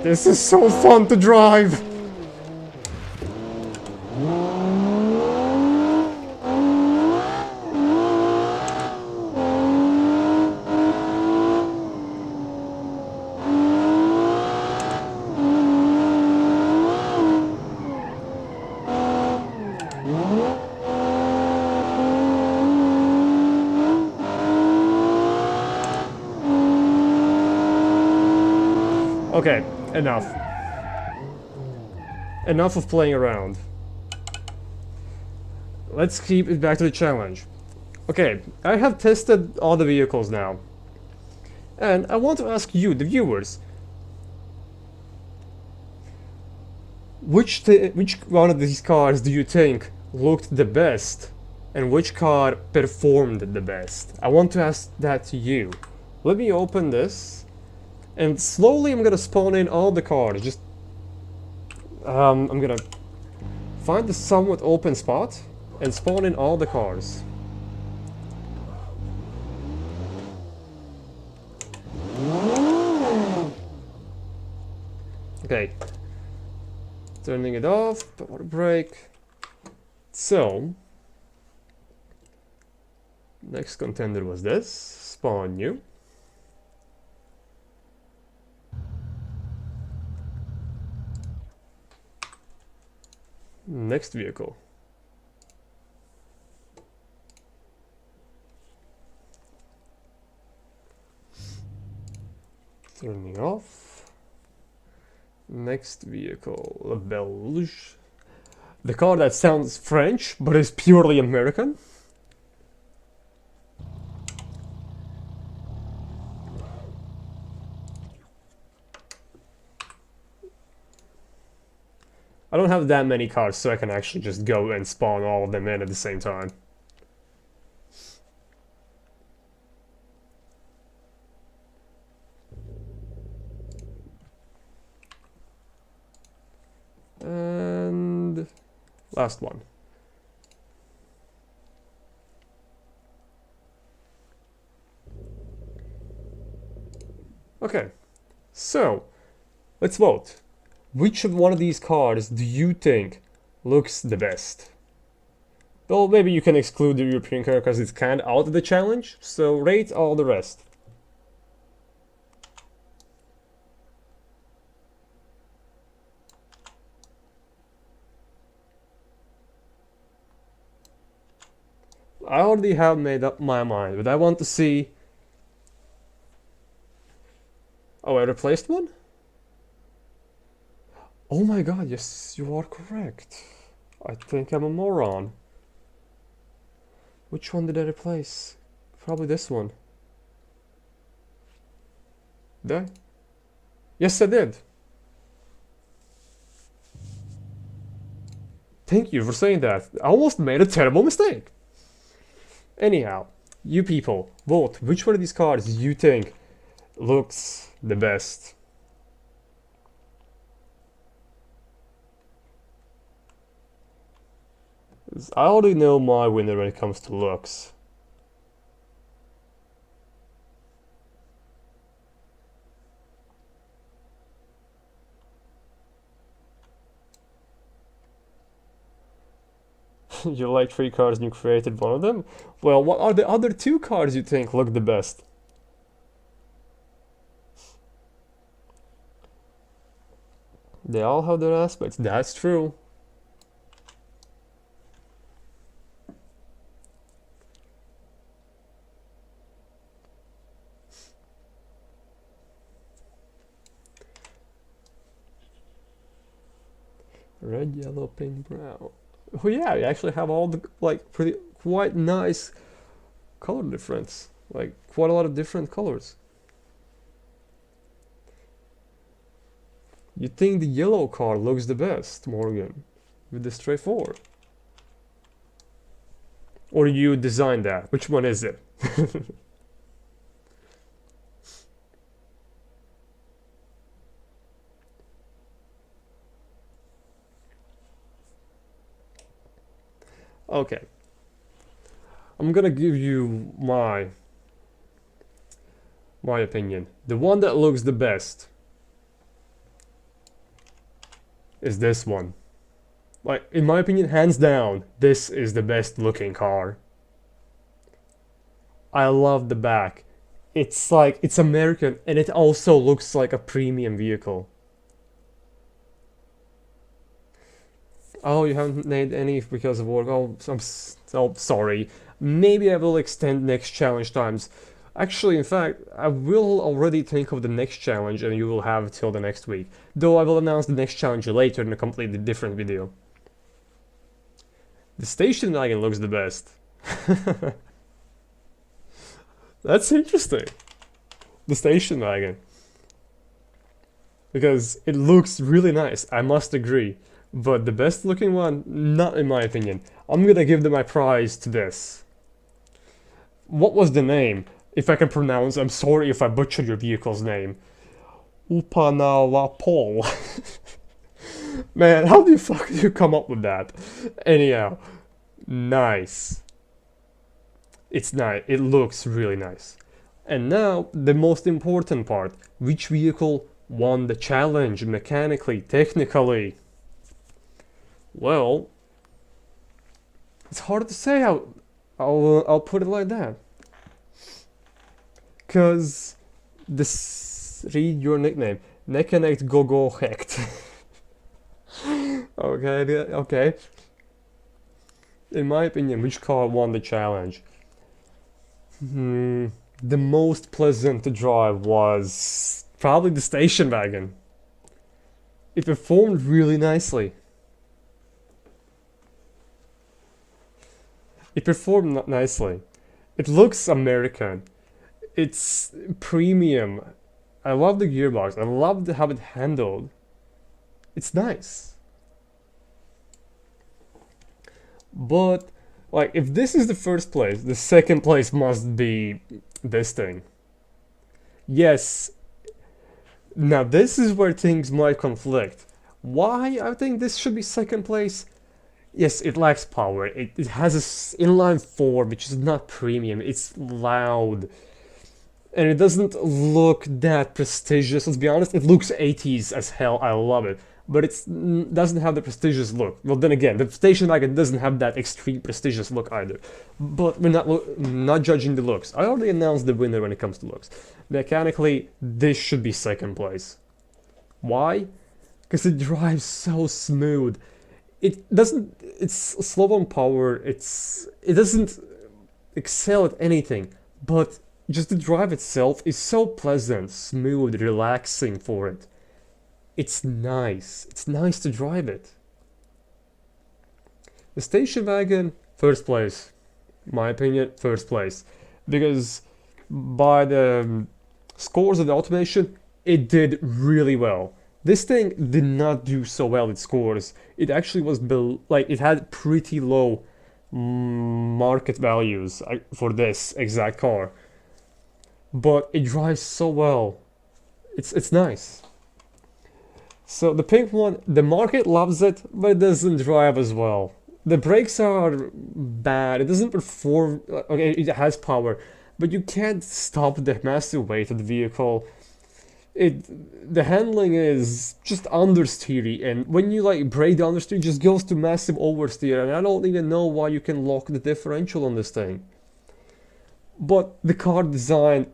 This is so fun to drive! Okay, enough. Enough of playing around. Let's keep it back to the challenge. Okay, I have tested all the vehicles now. And I want to ask you, the viewers, which one of these cars do you think looked the best? And which car performed the best? I want to ask that to you. Let me open this. And slowly I'm gonna spawn in all the cars. Just I'm gonna find a somewhat open spot and spawn in all the cars. Okay. Turning it off, power brake. So next contender was this. Spawn new. Next vehicle. Turning off. Next vehicle, La Belge. The car that sounds French, but is purely American. I don't have that many cars, so I can actually just go and spawn all of them in at the same time. And last one. Okay, so let's vote. Which of one of these cars do you think looks the best? Well, maybe you can exclude the European car because it's kind of out of the challenge, so rate all the rest. I already have made up my mind, but I want to see... Oh, I replaced one? Oh my god, yes, you are correct. I think I'm a moron. Which one did I replace? Probably this one. Did I? Yes, I did. Thank you for saying that. I almost made a terrible mistake. Anyhow, you people, vote which one of these cars you think looks the best. I already know my winner when it comes to looks. You like 3 cars and you created one of them? Well, what are the other 2 cars you think look the best? They all have their aspects, that's true. Red, yellow, pink, brown. Oh yeah, we actually have all the, like, quite nice color difference. Like, quite a lot of different colors. You think the yellow car looks the best, Morgan, with the straightforward? Or you designed that? Which one is it? Okay. I'm gonna give you my opinion. The one that looks the best is this one. Like, in my opinion, hands down, this is the best looking car. I love the back. It's like, it's American, and it also looks like a premium vehicle. Oh, you haven't made any because of work. Oh, I'm sorry. Maybe I will extend next challenge times. Actually, in fact, I will already think of the next challenge and you will have it till the next week. Though I will announce the next challenge later in a completely different video. The station wagon looks the best. That's interesting. The station wagon. Because it looks really nice, I must agree. But the best looking one, not in my opinion. I'm gonna give my prize to this. What was the name? If I can pronounce, I'm sorry if I butchered your vehicle's name. Upanawapol. Man, how the fuck did you come up with that? Anyhow, nice. It's nice, it looks really nice. And now, the most important part. Which vehicle won the challenge mechanically, technically? Well, it's hard to say. I'll put it like that. Cause read your nickname. Nekenekt Gogo Hekt. Okay. In my opinion, which car won the challenge? The most pleasant to drive was probably the station wagon. It performed really nicely. It performed nicely. It looks American. It's premium. I love the gearbox. I love how it handled. It's nice. But, like, if this is the first place, the second place must be this thing. Yes. Now, this is where things might conflict. Why I think this should be second place? Yes, it lacks power. It has an inline 4, which is not premium. It's loud. And it doesn't look that prestigious. Let's be honest, it looks 80s as hell. I love it. But it doesn't have the prestigious look. Well, then again, the station wagon doesn't have that extreme prestigious look either. But we're not judging the looks. I already announced the winner when it comes to looks. Mechanically, this should be second place. Why? Because it drives so smooth. It doesn't. It's slow on power. It doesn't excel at anything. But just the drive itself is so pleasant, smooth, relaxing for it. It's nice. It's nice to drive it. The station wagon, first place. My opinion, first place. Because by the scores of the automation, it did really well. This thing did not do so well with scores. It actually was it had pretty low market values for this exact car. But it drives so well. It's nice. So the pink one, the market loves it, but it doesn't drive as well. The brakes are bad. It doesn't perform. Okay, it has power, but you can't stop the massive weight of the vehicle. The handling is just understeery, and when you like brake the understeer, it just goes to massive oversteer, and I don't even know why you can lock the differential on this thing. But the car design,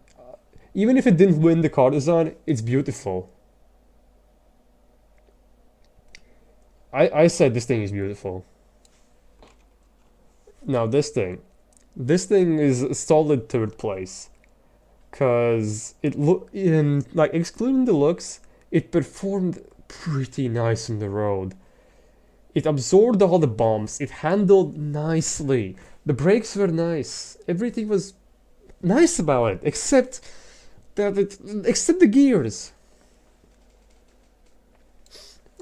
even if it didn't win the car design, it's beautiful. I said this thing is beautiful. Now this thing is a solid third place. Cause like excluding the looks, it performed pretty nice on the road. It absorbed all the bumps, it handled nicely, the brakes were nice, everything was nice about it, except the gears.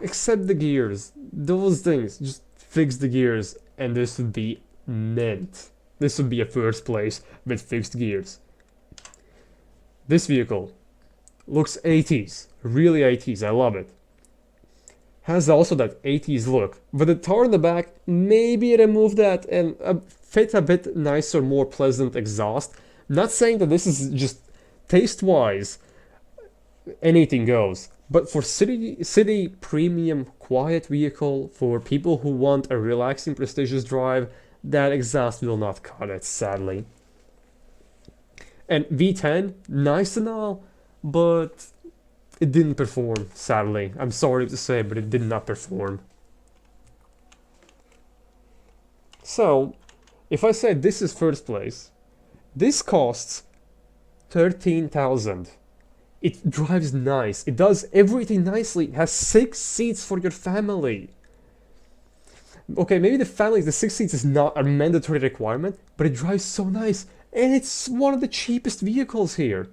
Except the gears. Those things, just fix the gears and this would be mint. This would be a first place with fixed gears. This vehicle looks 80s, really 80s, I love it. Has also that 80s look, but the tower in the back, maybe remove that and fit a bit nicer, more pleasant exhaust. Not saying that this is just taste-wise, anything goes, but for city premium quiet vehicle, for people who want a relaxing, prestigious drive, that exhaust will not cut it, sadly. And V10, nice and all, but it didn't perform, sadly. I'm sorry to say, but it did not perform. So, if I say this is first place, this costs 13,000. It drives nice. It does everything nicely. It has 6 seats for your family. Okay, maybe the 6 seats is not a mandatory requirement, but it drives so nice. And it's one of the cheapest vehicles here.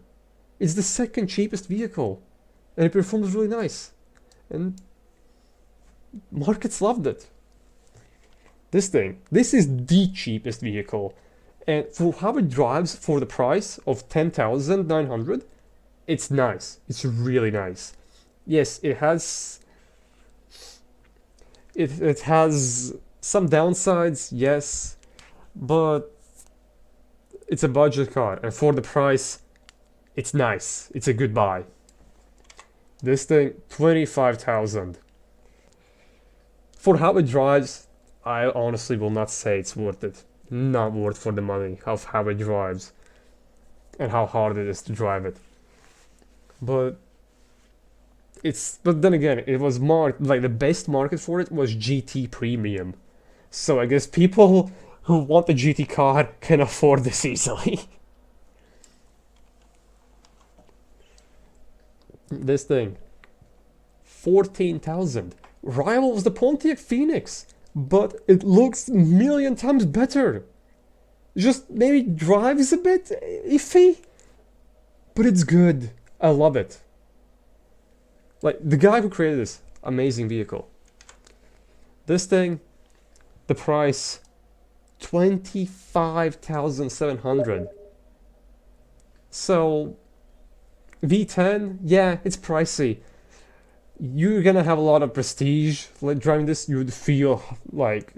It's the second cheapest vehicle. And it performs really nice. And markets loved it. This is the cheapest vehicle. And for how it drives for the price of 10,900, it's nice. It's really nice. Yes, it has some downsides, yes, but it's a budget car, and for the price, it's nice. It's a good buy. This thing, 25,000. For how it drives, I honestly will not say it's worth it. Not worth for the money of how it drives and how hard it is to drive it. But then again, it was marked, like the best market for it was GT Premium. So I guess people who want the GT car can afford this easily. This thing, 14,000. Rivals the Pontiac Phoenix, but it looks a million times better. Just maybe drives a bit iffy, but it's good. I love it. Like, the guy who created this, amazing vehicle. This thing, the price, 25,700. So, V10, yeah, it's pricey. You're gonna have a lot of prestige. Like, driving this, you would feel like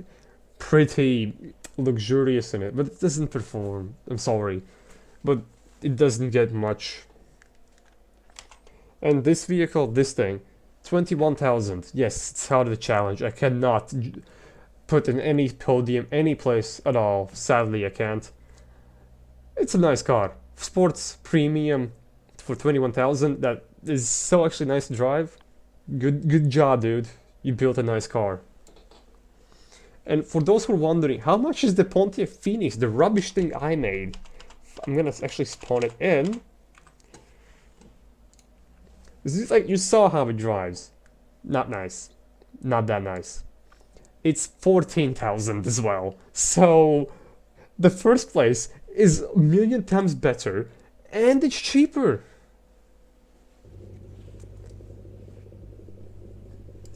pretty luxurious in it, but it doesn't perform. I'm sorry, but it doesn't get much. And this vehicle, this thing, 21,000. Yes, it's out of the challenge. I cannot put in any podium, any place at all. Sadly, I can't. It's a nice car. Sports premium for 21,000. That is so actually nice to drive. Good job, dude. You built a nice car. And for those who are wondering, how much is the Pontiac Phoenix, the rubbish thing I made? I'm gonna actually spawn it in. This is like, you saw how it drives. Not nice. Not that nice. It's 14,000 as well. So, the first place is a million times better, and it's cheaper.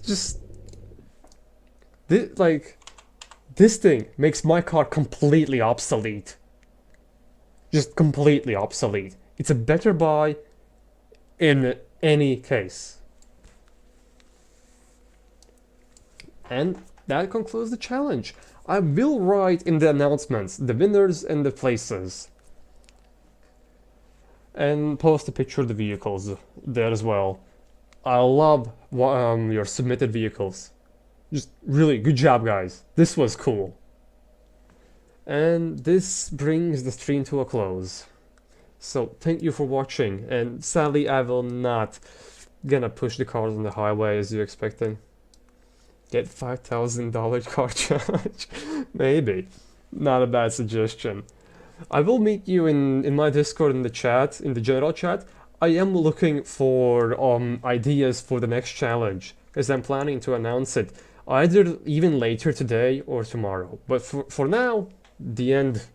Just, this thing makes my car completely obsolete. Just completely obsolete. It's a better buy in any case. And that concludes the challenge. I will write in the announcements the winners and the places. And post a picture of the vehicles there as well. I love your submitted vehicles. Just really good job, guys. This was cool. And this brings the stream to a close. So thank you for watching, and sadly I will not gonna push the cars on the highway as you're expecting. Get $5,000 car challenge. Maybe. Not a bad suggestion. I will meet you in my Discord in the chat, in the general chat. I am looking for ideas for the next challenge, as I'm planning to announce it either even later today or tomorrow. But for now, the end.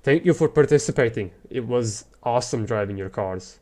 Thank you for participating. It was awesome driving your cars.